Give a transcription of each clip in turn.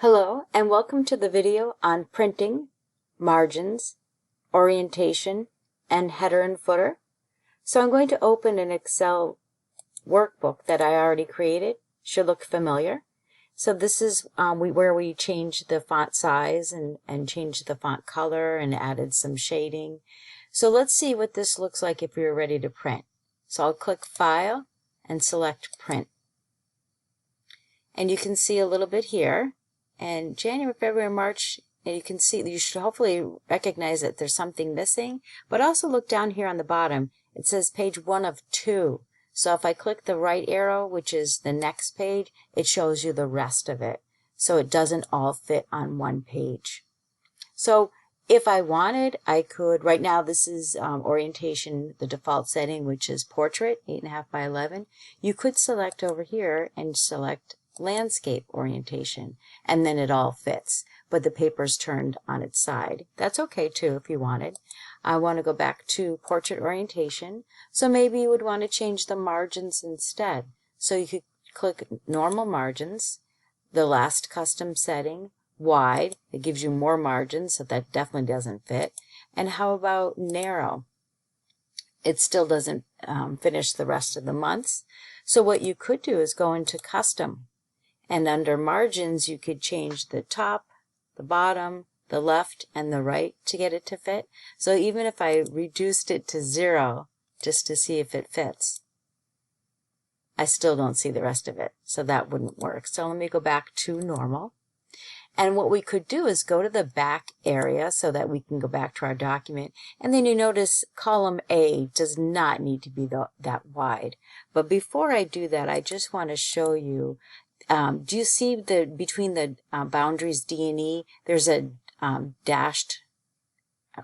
Hello and welcome to the video on printing, margins, orientation, and header and footer. So I'm going to open an Excel workbook that I already created. Should look familiar. So this is where we changed the font size and changed the font color and added some shading. So let's see what this looks like if we were ready to print. So I'll click File and select Print. And you can see a little bit here. And January, February, March, and you can see, you should hopefully recognize that there's something missing, but also look down here on the bottom. It says page 1 of 2. So if I click the right arrow, which is the next page, it shows you the rest of it. So it doesn't all fit on one page. So if I wanted, I could, right now this is orientation, the default setting, which is portrait, 8.5 by 11. You could select over here and select landscape orientation, and then it all fits, but the paper's turned on its side. That's okay too if you wanted. I want to go back to portrait orientation, so maybe you would want to change the margins instead. So you could click normal margins, the last custom setting, wide, it gives you more margins, so that definitely doesn't fit. And how about narrow? It still doesn't finish the rest of the months. So what you could do is go into custom. And under margins, you could change the top, the bottom, the left, and the right to get it to fit. So even if I reduced it to 0, just to see if it fits, I still don't see the rest of it. So that wouldn't work. So let me go back to normal. And what we could do is go to the back area so that we can go back to our document. And then you notice column A does not need to be that wide. But before I do that, I just want to show you, do you see between the boundaries D and E, there's a dashed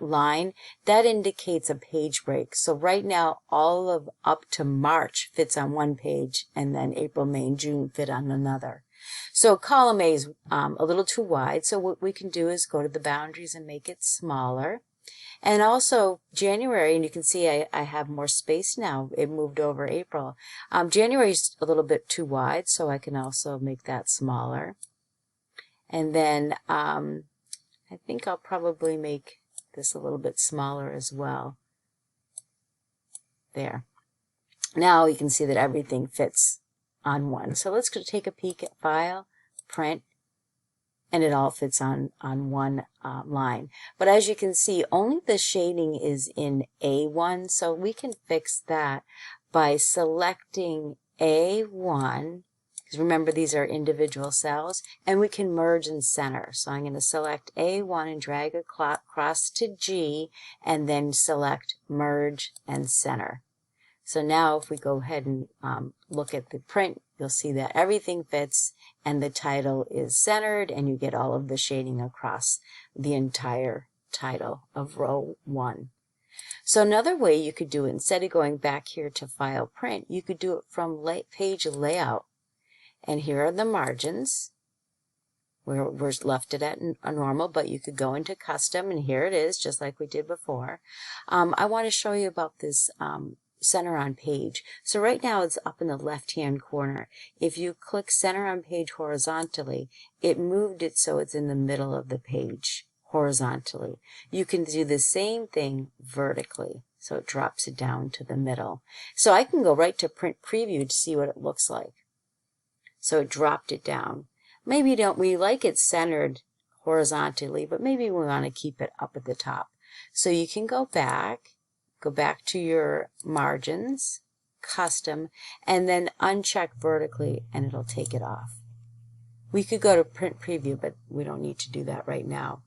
line? That indicates a page break. So right now, all of up to March fits on one page, and then April, May, and June fit on another. So column A is a little too wide, so what we can do is go to the boundaries and make it smaller. And also January, and you can see I have more space now. It moved over April. January is a little bit too wide, so I can also make that smaller. And then I think I'll probably make this a little bit smaller as well. There. Now you can see that everything fits on one. So let's go take a peek at File, Print, and it all fits on one line. But as you can see, only the shading is in A1, so we can fix that by selecting A1, because remember these are individual cells, and we can merge and center. So I'm going to select A1 and drag across to G, and then select Merge and Center. So now if we go ahead and look at the print, you'll see that everything fits and the title is centered, and you get all of the shading across the entire title of row 1. So another way you could do it, instead of going back here to File, Print, you could do it from page layout. And here are the margins. We're left it at a normal, but you could go into custom, and here it is, just like we did before. I want to show you about this center on page. So right now it's up in the left hand corner. If you click center on page horizontally, it moved it so it's in the middle of the page horizontally. You can do the same thing vertically, so it drops it down to the middle. So I can go right to print preview to see what it looks like. So it dropped it down. Maybe we like it centered horizontally, but maybe we want to keep it up at the top. So you can go back to your margins, custom, and then uncheck vertically, and it'll take it off. We could go to print preview, but we don't need to do that right now.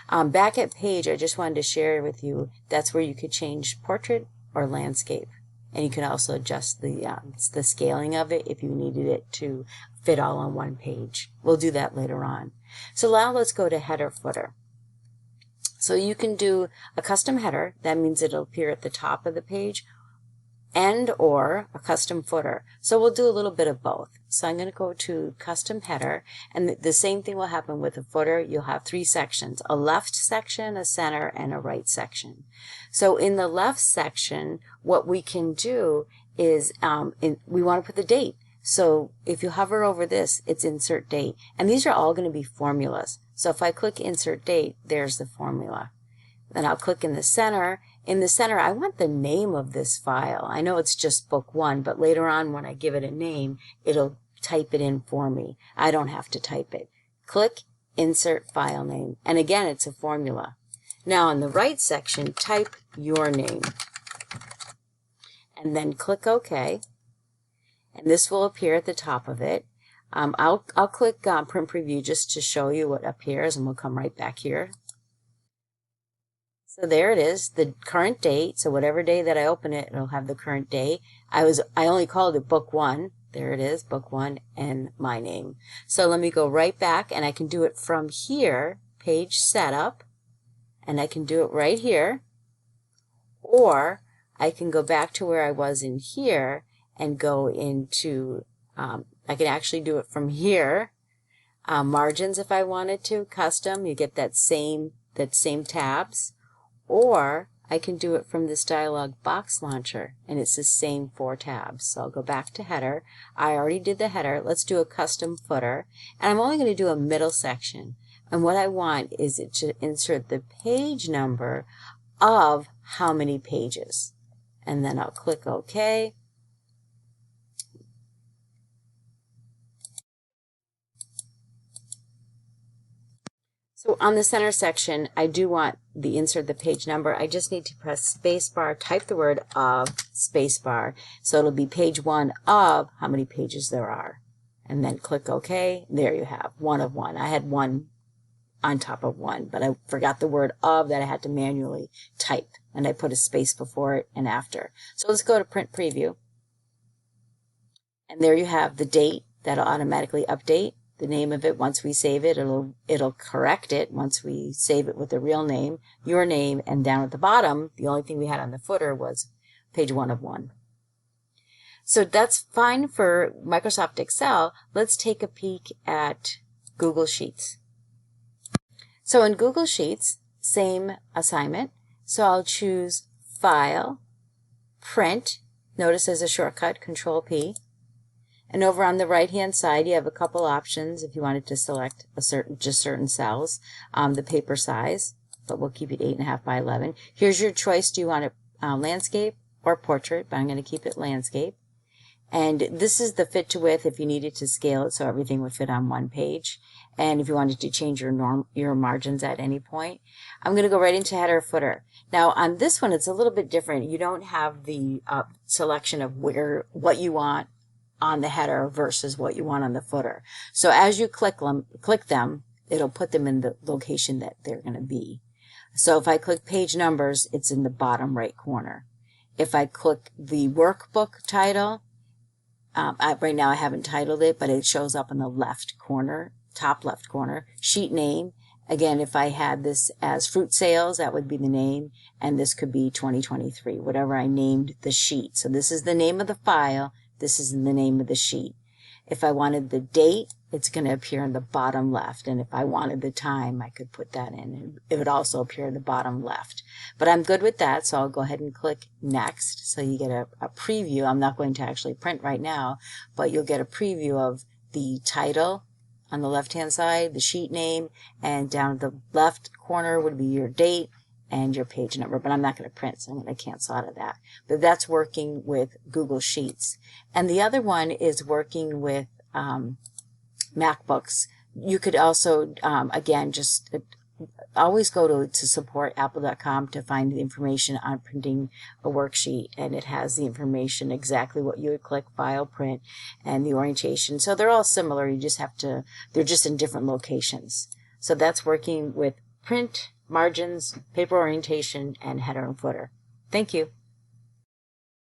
Back at page, I just wanted to share with you, that's where you could change portrait or landscape. And you can also adjust the scaling of it if you needed it to fit all on one page. We'll do that later on. So now let's go to header footer. So you can do a custom header. That means it'll appear at the top of the page, and or a custom footer. So we'll do a little bit of both. So I'm going to go to custom header, and the same thing will happen with a footer. You'll have 3 sections, a left section, a center, and a right section. So in the left section, what we can do is we want to put the date. So if you hover over this, it's insert date. And these are all going to be formulas. So if I click insert date, there's the formula. Then I'll click in the center. In the center, I want the name of this file. I know it's just book 1, but later on when I give it a name, it'll type it in for me. I don't have to type it. Click insert file name. And again, it's a formula. Now in the right section, type your name. And then click OK. And this will appear at the top of it. I'll click print preview just to show you what appears, and we'll come right back here. So there it is, the current date. So whatever day that I open it, it'll have the current day. I only called it book 1. There it is, book 1 and my name. So let me go right back, and I can do it from here, page setup, and I can do it right here. Or I can go back to where I was in here and go into, I can actually do it from here. Margins if I wanted to, custom, you get that same tabs. Or I can do it from this dialog box launcher, and it's the same 4 tabs. So I'll go back to header. I already did the header. Let's do a custom footer. And I'm only going to do a middle section. And what I want is it to insert the page number of how many pages. And then I'll click OK. So on the center section, I do want the insert the page number. I just need to press spacebar, type the word of, spacebar. So it'll be page 1 of how many pages there are. And then click OK. There you have 1 of 1. I had 1 on top of 1, but I forgot the word of that I had to manually type. And I put a space before it and after. So let's go to print preview. And there you have the date. That'll automatically update. The name of it, once we save it, it'll correct it once we save it with the real name, your name, and down at the bottom, the only thing we had on the footer was page 1 of 1. So that's fine for Microsoft Excel. Let's take a peek at Google Sheets. So in Google Sheets, same assignment. So I'll choose File, Print. Notice as a shortcut, Control-P. And over on the right-hand side, you have a couple options if you wanted to select just certain cells. The paper size, but we'll keep it 8.5 by 11. Here's your choice. Do you want it landscape or portrait? But I'm going to keep it landscape. And this is the fit to width if you needed to scale it so everything would fit on one page. And if you wanted to change your margins at any point. I'm going to go right into header footer. Now on this one, it's a little bit different. You don't have the selection of what you want on the header versus what you want on the footer. So as you click them, it'll put them in the location that they're going to be. So if I click page numbers, it's in the bottom right corner. If I click the workbook title, right now I haven't titled it, but it shows up in the left corner, top left corner. Sheet name, again, if I had this as fruit sales, that would be the name, and this could be 2023, whatever I named the sheet. So this is the name of the file. This is in the name of the sheet. If I wanted the date, it's going to appear in the bottom left. And if I wanted the time, I could put that in. It would also appear in the bottom left. But I'm good with that, so I'll go ahead and click Next. So you get a preview. I'm not going to actually print right now, but you'll get a preview of the title on the left-hand side, the sheet name, and down the left corner would be your date and your page number, but I'm not going to print, so I'm going to cancel out of that. But that's working with Google Sheets. And the other one is working with MacBooks. You could also, again, just always go to support.apple.com to find the information on printing a worksheet, and it has the information exactly what you would click, file, print, and the orientation. So they're all similar. You just have to, they're just in different locations. So that's working with print, margins, paper orientation, and header and footer. Thank you.